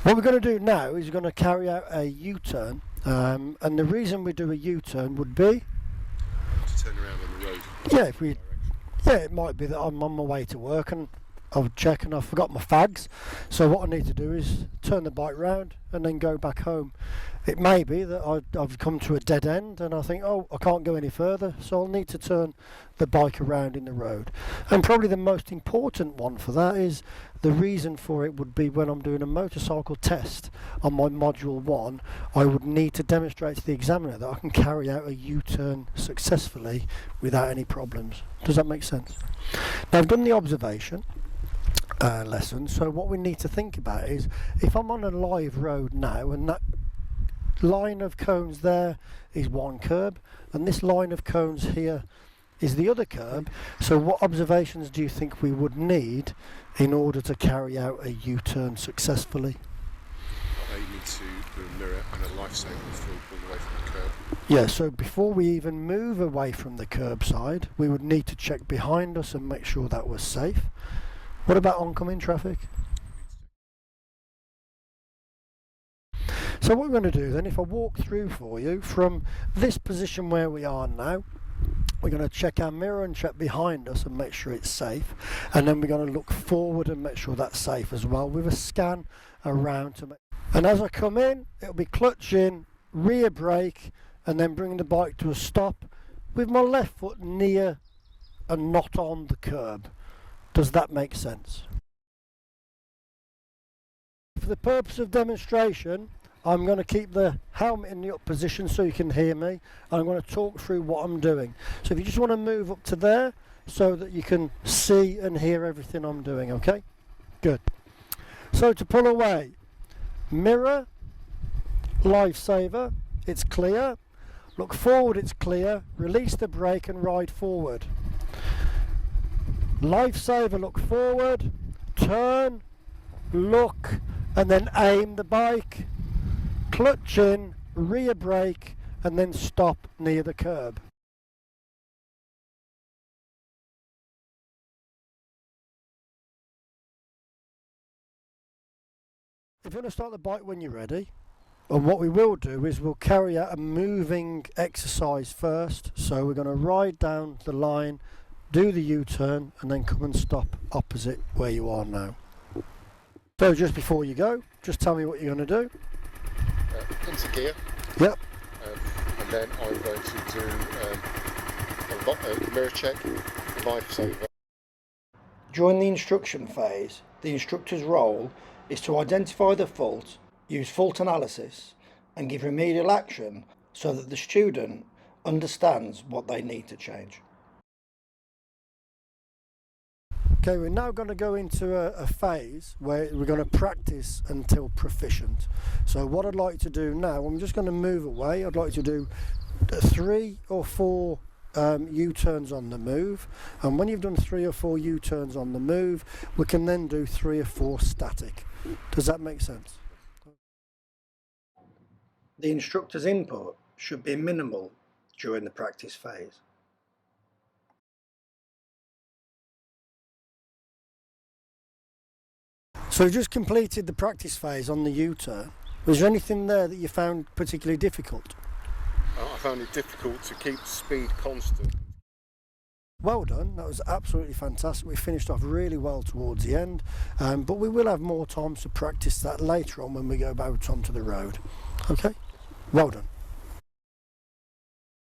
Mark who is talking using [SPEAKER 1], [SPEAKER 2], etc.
[SPEAKER 1] What we're going to do now is we're going to carry out a U-turn, and the reason we do a U-turn would be
[SPEAKER 2] to turn around on the road.
[SPEAKER 1] Yeah, it might be that I'm on my way to work and I'll check and I forgot my fags, so what I need to do is turn the bike round and then go back home. It may be that I've come to a dead end and I think, oh, I can't go any further, so I'll need to turn the bike around in the road. And probably the most important one for that is the reason for it would be when I'm doing a motorcycle test on my module 1, I would need to demonstrate to the examiner that I can carry out a U-turn successfully without any problems. Does that make sense? Now I've done the observation lesson, so what we need to think about is if I'm on a live road now and that line of cones there is one curb and this line of cones here is the other curb, so what observations do you think we would need in order to carry out a U-turn successfully?
[SPEAKER 2] They need to do a mirror and a life saver before we pull away from the curb.
[SPEAKER 1] Yeah, so before we even move away from the curbside, we would need to check behind us and make sure that was safe. What about oncoming traffic? So what we're going to do then, if I walk through for you from this position where we are now, we're going to check our mirror and check behind us and make sure it's safe, and then we're going to look forward and make sure that's safe as well with a scan around to make. And as I come in, it'll be clutch in, rear brake, and then bring the bike to a stop with my left foot near and not on the curb. Does that make sense? For the purpose of demonstration, I'm going to keep the helmet in the up position so you can hear me, and I'm going to talk through what I'm doing. So if you just want to move up to there so that you can see and hear everything I'm doing, okay? Good. So to pull away, mirror, lifesaver, it's clear. Look forward, it's clear. Release the brake and ride forward. Lifesaver, look forward, turn, look, and then aim the bike. Clutch in, rear brake, and then stop near the curb. If you want to start the bike when you're ready, and what we will do is we'll carry out a moving exercise first. So we're going to ride down the line, do the U-turn, and then come and stop opposite where you are now. So just before you go, just tell me what you're going to do.
[SPEAKER 2] Into gear.
[SPEAKER 1] Yep.
[SPEAKER 2] And then I'm going to do a mirror check, lifesaver.
[SPEAKER 1] During the instruction phase, the instructor's role is to identify the fault, use fault analysis, and give remedial action so that the student understands what they need to change. Okay, we're now going to go into a phase where we're going to practice until proficient. So what I'd like to do now, I'm just going to move away. I'd like to do 3 or 4 U-turns on the move, and when you've done 3 or 4 U-turns on the move, we can then do 3 or 4 static. Does that make sense? The instructor's input should be minimal during the practice phase. So we've just completed the practice phase on the U-turn. Was there anything there that you found particularly difficult?
[SPEAKER 2] I found it difficult to keep speed constant.
[SPEAKER 1] Well done, that was absolutely fantastic. We finished off really well towards the end, but we will have more time to practice that later on when we go out onto the road. Okay, well done.